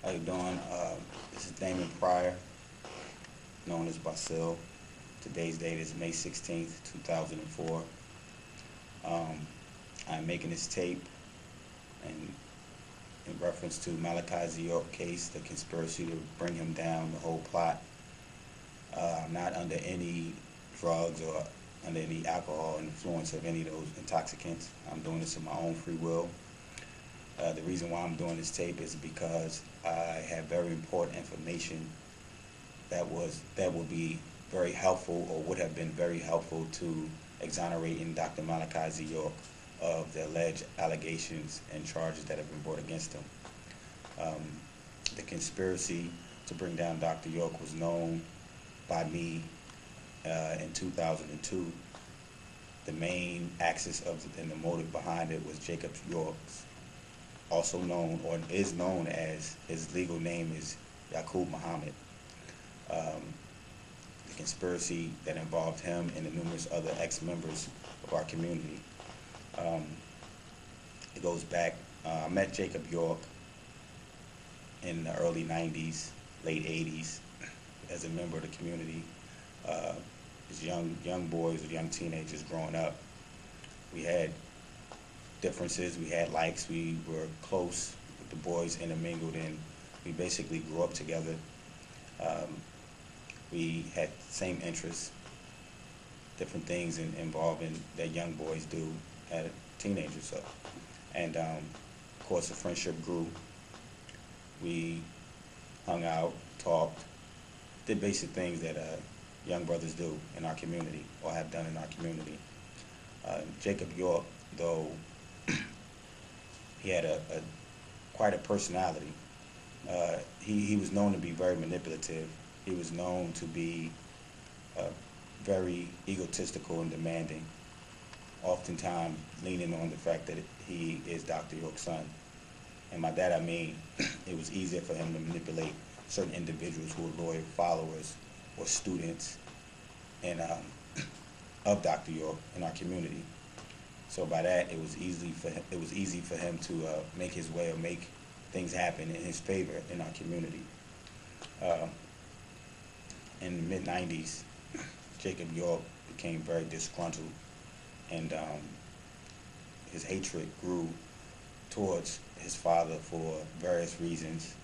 How you doing? This is DamonPryor, known as Basil. Today's date is May 16th, 2004. I'm making this tape in reference to Malachi Z. York case, the conspiracy to bring him down, the whole plot. I'm not under any drugs or under any alcohol influence of any of those intoxicants. I'm doing this of my own free will. The reason why I'm doing this tape is because I have very important information that will be very helpful, or would have been very helpful, to exonerating Dr. Malachi Z. York of the alleged allegations and charges that have been brought against him. The conspiracy to bring down Dr. York was known by me in 2002. The main axis and the motive behind it was Jacob York's, also known, or is known as, his legal name is Yaqub Muhammad. The conspiracy that involved him and the numerous other ex-members of our community. It goes back, I met Jacob York in the early 90s, late 80s, as a member of the community. As young boys or young teenagers growing up, we had differences, we had likes, we were close with the boys, intermingled, and we basically grew up together. We had the same interests, different things involving that young boys do at teenagers. So, and of course the friendship grew. We hung out, talked, did basic things that young brothers do in our community, or have done in our community. Jacob York, though, he had quite a personality. He was known to be very manipulative. He was known to be very egotistical and demanding, oftentimes leaning on the fact that he is Dr. York's son. And by that I mean it was easier for him to manipulate certain individuals who were loyal followers or students and of Dr. York in our community. So by that, it was easy for him to make his way, or make things happen in his favor in our community. In the mid-90s, Jacob York became very disgruntled, and his hatred grew towards his father for various reasons.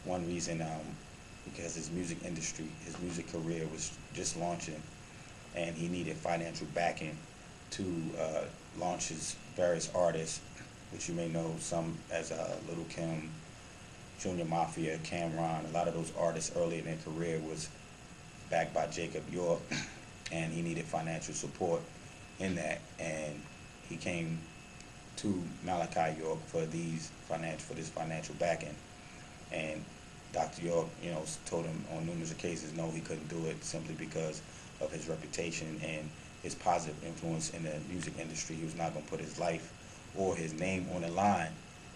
One reason, because his music career was just launching, and he needed financial backing to launch his various artists, which you may know some as Little Kim, Junior Mafia, Cameron. A lot of those artists early in their career was backed by Jacob York, and he needed financial support in that, and he came to Malachi York for this financial backing. And Dr. York, told him on numerous occasions no, he couldn't do it, simply because of his reputation and his positive influence in the music industry. He was not going to put his life or his name on the line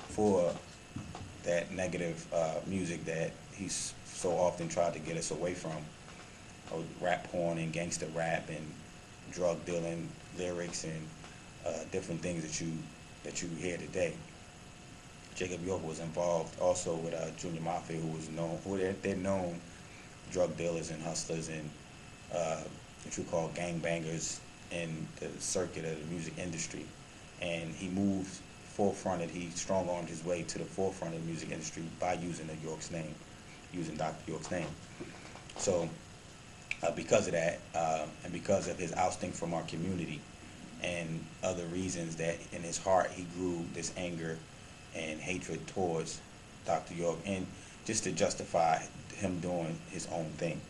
for that negative music that he so often tried to get us away from. Rap porn and gangster rap and drug dealing lyrics and different things that you hear today. Jacob York was involved also with Junior Mafia, they're known drug dealers and hustlers and what you call gangbangers in the circuit of the music industry. And he he strong-armed his way to the forefront of the music industry by using Dr. York's name. So because of that, and because of his ousting from our community and other reasons, that in his heart he grew this anger and hatred towards Dr. York, and just to justify him doing his own thing.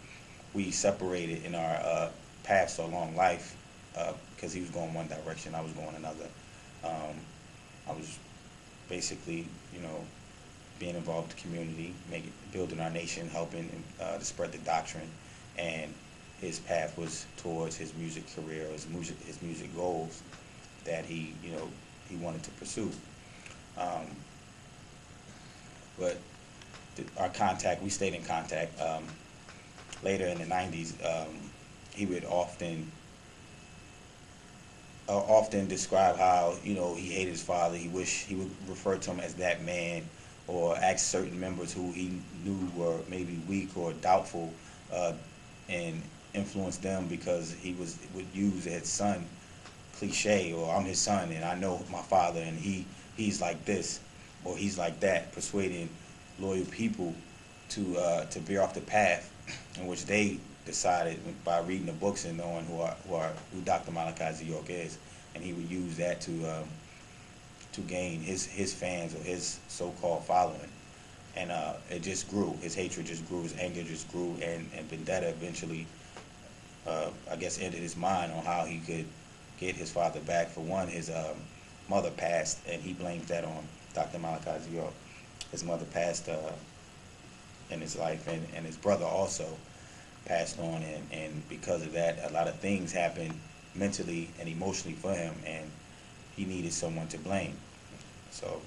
We separated in our paths along life because he was going one direction, I was going another. I was basically, being involved in the community, building our nation, helping to spread the doctrine, and his path was towards his music career, his music goals that he wanted to pursue. But we stayed in contact. Later in the 90s, he would often describe how, he hated his father. He would refer to him as that man, or ask certain members who he knew were maybe weak or doubtful, and influence them because he would use his son cliche, or I'm his son and I know my father and he's like this or he's like that, persuading loyal people to veer off the path in which they decided by reading the books and knowing who Dr. Malachi York is, and he would use that to gain his fans or his so-called following. And it just grew. His hatred just grew. His anger just grew. And vendetta eventually, I guess, ended his mind on how he could get his father back. For one, his mother passed, and he blamed that on Dr. Malachi York. His mother passed in his life, and his brother also passed on. And because of that, a lot of things happened mentally and emotionally for him, and he needed someone to blame. So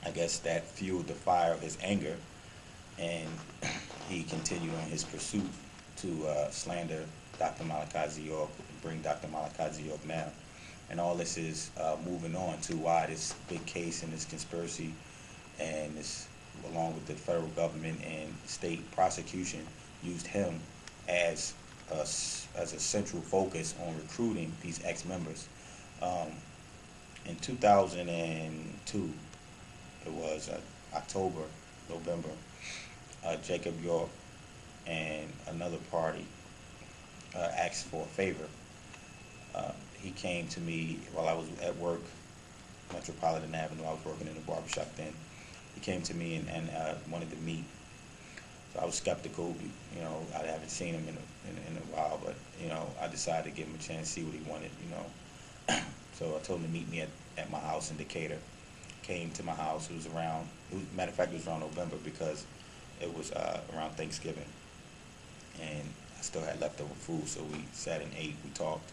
I guess that fueled the fire of his anger, and he continued on his pursuit to slander Dr. Malachi York, bring Dr. Malachi York now. And all this is moving on to why this big case and this conspiracy, and this, along with the federal government and state prosecution, used him as a central focus on recruiting these ex-members. In 2002, it was October, November, Jacob York and another party asked for a favor. He came to me while I was at work, Metropolitan Avenue. I was working in a barbershop then. He came to me and wanted to meet. So I was skeptical. You know, I haven't seen him in a while, but you know, I decided to give him a chance, see what he wanted. You know, so I told him to meet me at my house in Decatur. Came to my house. It was around. Matter of fact, it was around November because it was around Thanksgiving, and I still had leftover food. So we sat and ate. We talked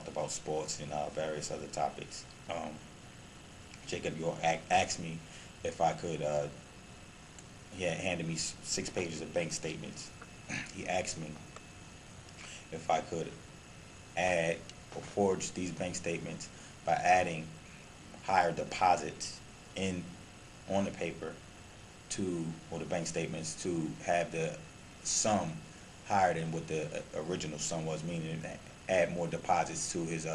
about sports and various other topics. Jacob York asked me if I could. He had handed me 6 pages of bank statements. He asked me if I could add or forge these bank statements by adding higher deposits on the paper or the bank statements, to have the sum higher than what the original sum was, meaning that add more deposits to his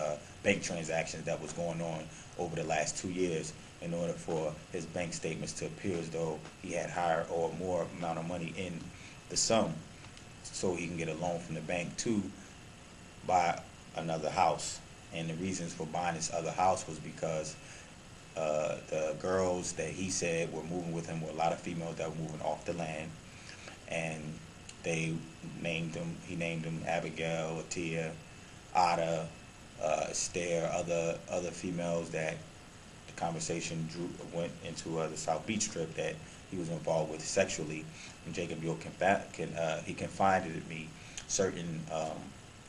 bank transactions that was going on over the last 2 years, in order for his bank statements to appear as though he had higher or more amount of money in the sum, so he can get a loan from the bank to buy another house. And the reasons for buying this other house was because the girls that he said were moving with him were a lot of females that were moving off the land, and he named them Abigail, Atia, Ada, Esther, other females that the conversation went into the South Beach Strip that he was involved with sexually. And Jacob York he confided me certain,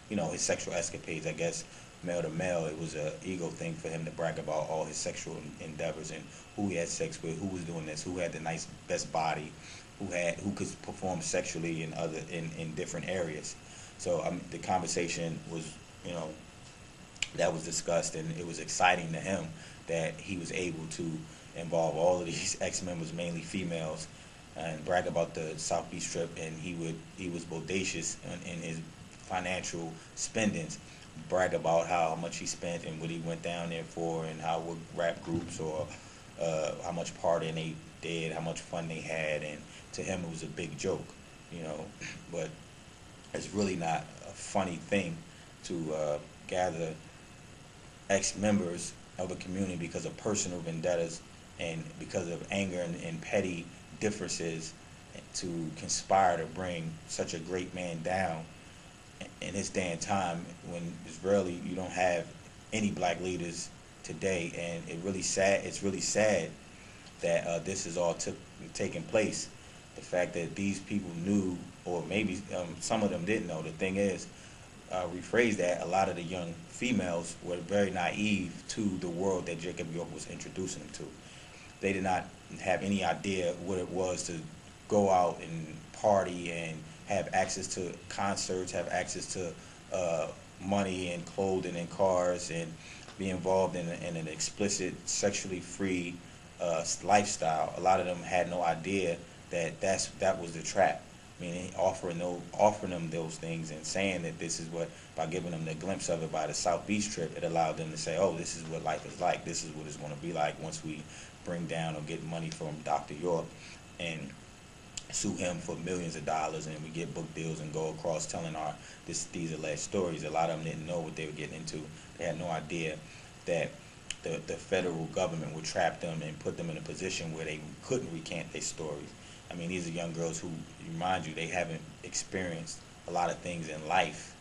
his sexual escapades. I guess male to male, it was an ego thing for him to brag about all his sexual endeavors and who he had sex with, who was doing this, who had the best body, who could perform sexually in different areas. So the conversation was, that was discussed, and it was exciting to him that he was able to involve all of these ex-members, mainly females, and brag about the South Beach Strip. And he was bodacious in his financial spendings, brag about how much he spent and what he went down there for, and what rap groups or how much partying they did, how much fun they had. And to him it was a big joke, but it's really not a funny thing to gather ex-members of a community because of personal vendettas and because of anger and petty differences, to conspire to bring such a great man down in this day and time, when it's rarely, you don't have any black leaders today. And it's really sad that this is all taking place. The fact that these people knew, or maybe some of them didn't know. The thing is, rephrase that, a lot of the young females were very naive to the world that Jacob York was introducing them to. They did not have any idea what it was to go out and party and have access to concerts, have access to money and clothing and cars, and be involved in an explicit, sexually free lifestyle, a lot of them had no idea that that was the trap. Meaning offering them those things and saying that this is what, by giving them the glimpse of it by the South Beach trip, it allowed them to say, oh, this is what life is like. This is what it's going to be like once we bring down or get money from Dr. York and sue him for millions of dollars, and we get book deals and go across telling these alleged stories. A lot of them didn't know what they were getting into. They had no idea that the federal government would trap them and put them in a position where they couldn't recant their stories. I mean, these are young girls who, remind you, they haven't experienced a lot of things in life.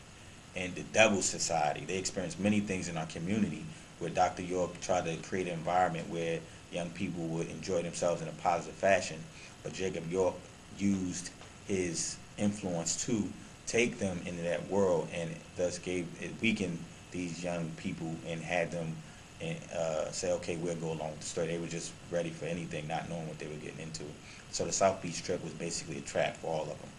And the devil's society, they experienced many things in our community where Dr. York tried to create an environment where young people would enjoy themselves in a positive fashion. But Jacob York used his influence to take them into that world, and thus weakened these young people and had them say, okay, we'll go along with the story. They were just ready for anything, not knowing what they were getting into. So the South Beach trip was basically a trap for all of them.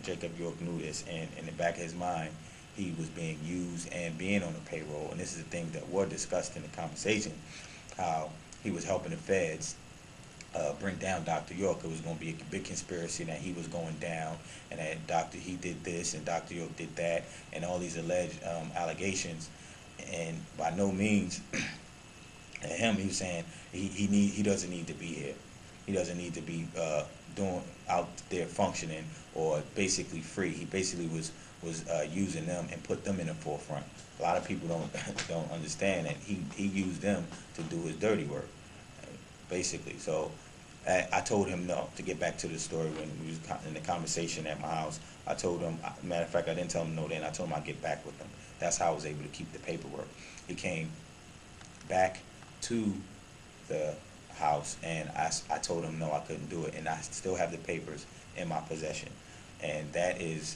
Jacob York knew this, and in the back of his mind, he was being used and being on the payroll. And this is the thing that were discussed in the conversation, how he was helping the feds bring down Dr. York. It was going to be a big conspiracy that he was going down, and that he did this and Dr. York did that, and all these alleged allegations. And by no means, he was saying he doesn't need to be here. He doesn't need to be doing out there functioning or basically free. He basically was using them and put them in the forefront. A lot of people don't understand that he used them to do his dirty work, basically. So I told him no. To get back to the story, when we was in the conversation at my house, I told him, matter of fact, I didn't tell him no then. I told him I'd get back with him. That's how I was able to keep the paperwork. He came back to the house, and I told him no, I couldn't do it, and I still have the papers in my possession. And that is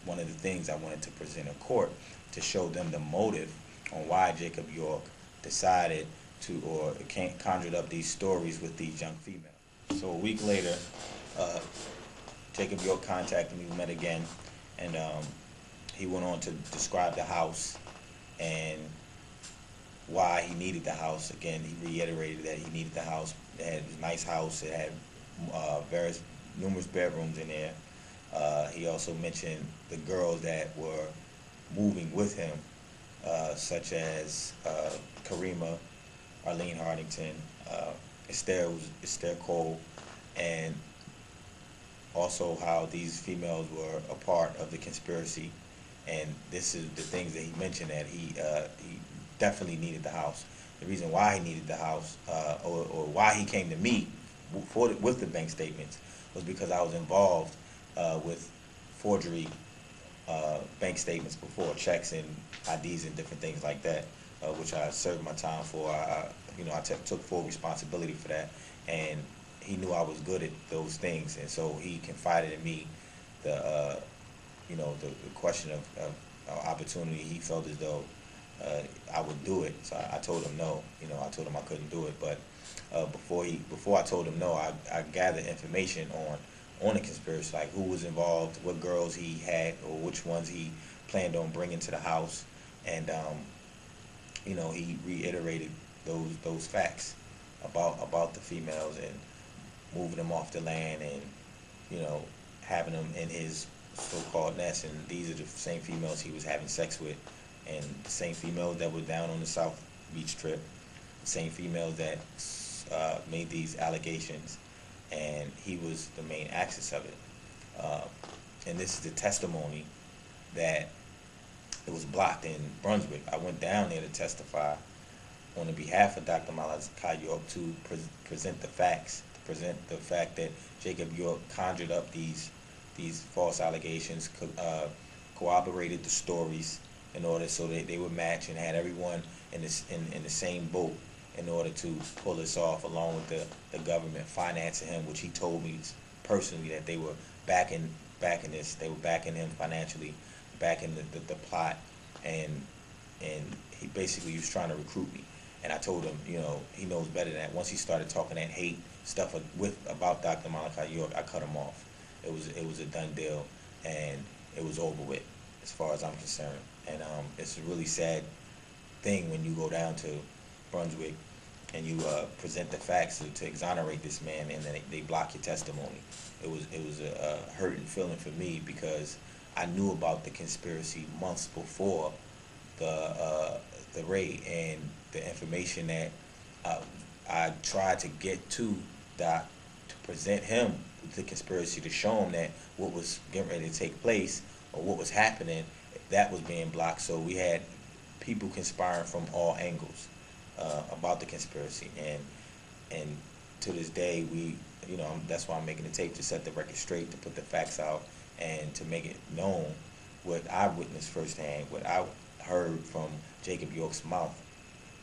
one of the things I wanted to present in court, to show them the motive on why Jacob York decided to, or conjured up these stories with these young females. So a week later, Jacob York contacted me, we met again, and he went on to describe the house and why he needed the house. Again, he reiterated that he needed the house. It had a nice house. It had numerous bedrooms in there. He also mentioned the girls that were moving with him, such as Karima, Arlene Hardington, Esther Cole, and also how these females were a part of the conspiracy. And this is the things that he mentioned, that he definitely needed the house. The reason why he needed the house, or why he came to me with the bank statements, was because I was involved with forgery bank statements before, checks and IDs and different things like that, which I served my time for. I took full responsibility for that, and he knew I was good at those things, and so he confided in me the question of opportunity. He felt as though I would do it, so I told him no. I told him I couldn't do it, but before I told him no, I gathered information on the conspiracy, like who was involved, what girls he had, or which ones he planned on bringing to the house, and he reiterated those facts about the females and moving them off the land, and having them in his so-called nest. And these are the same females he was having sex with, and the same females that were down on the South Beach trip, the same females that made these allegations, and he was the main axis of it. And this is the testimony that it was blocked in Brunswick. I went down there to testify on the behalf of Dr. Malachi York to present the facts, to present the fact that Jacob York conjured up these false allegations, corroborated the stories in order so that they would match, and had everyone in the same boat in order to pull this off, along with the government financing him, which he told me personally that they were backing this. They were backing him financially, backing the plot, and he basically was trying to recruit me. And I told him, he knows better than that. Once he started talking that hate stuff about Dr. Malachi York, I cut him off. It was a done deal, and it was over with, as far as I'm concerned. And it's a really sad thing when you go down to Brunswick and you present the facts to exonerate this man, and then they block your testimony. It was a hurting feeling for me, because I knew about the conspiracy months before the raid, and the information that I tried to get to Doc to present him with the conspiracy, to show him that what was getting ready to take place, or what was happening, that was being blocked. So we had people conspiring from all angles about the conspiracy, and to this day, that's why I'm making the tape, to set the record straight, to put the facts out, and to make it known what I witnessed firsthand, what I heard from Jacob York's mouth.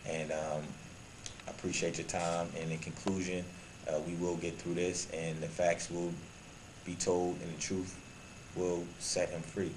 And I appreciate your time. And in conclusion, we will get through this, and the facts will be told, and the truth will set him free.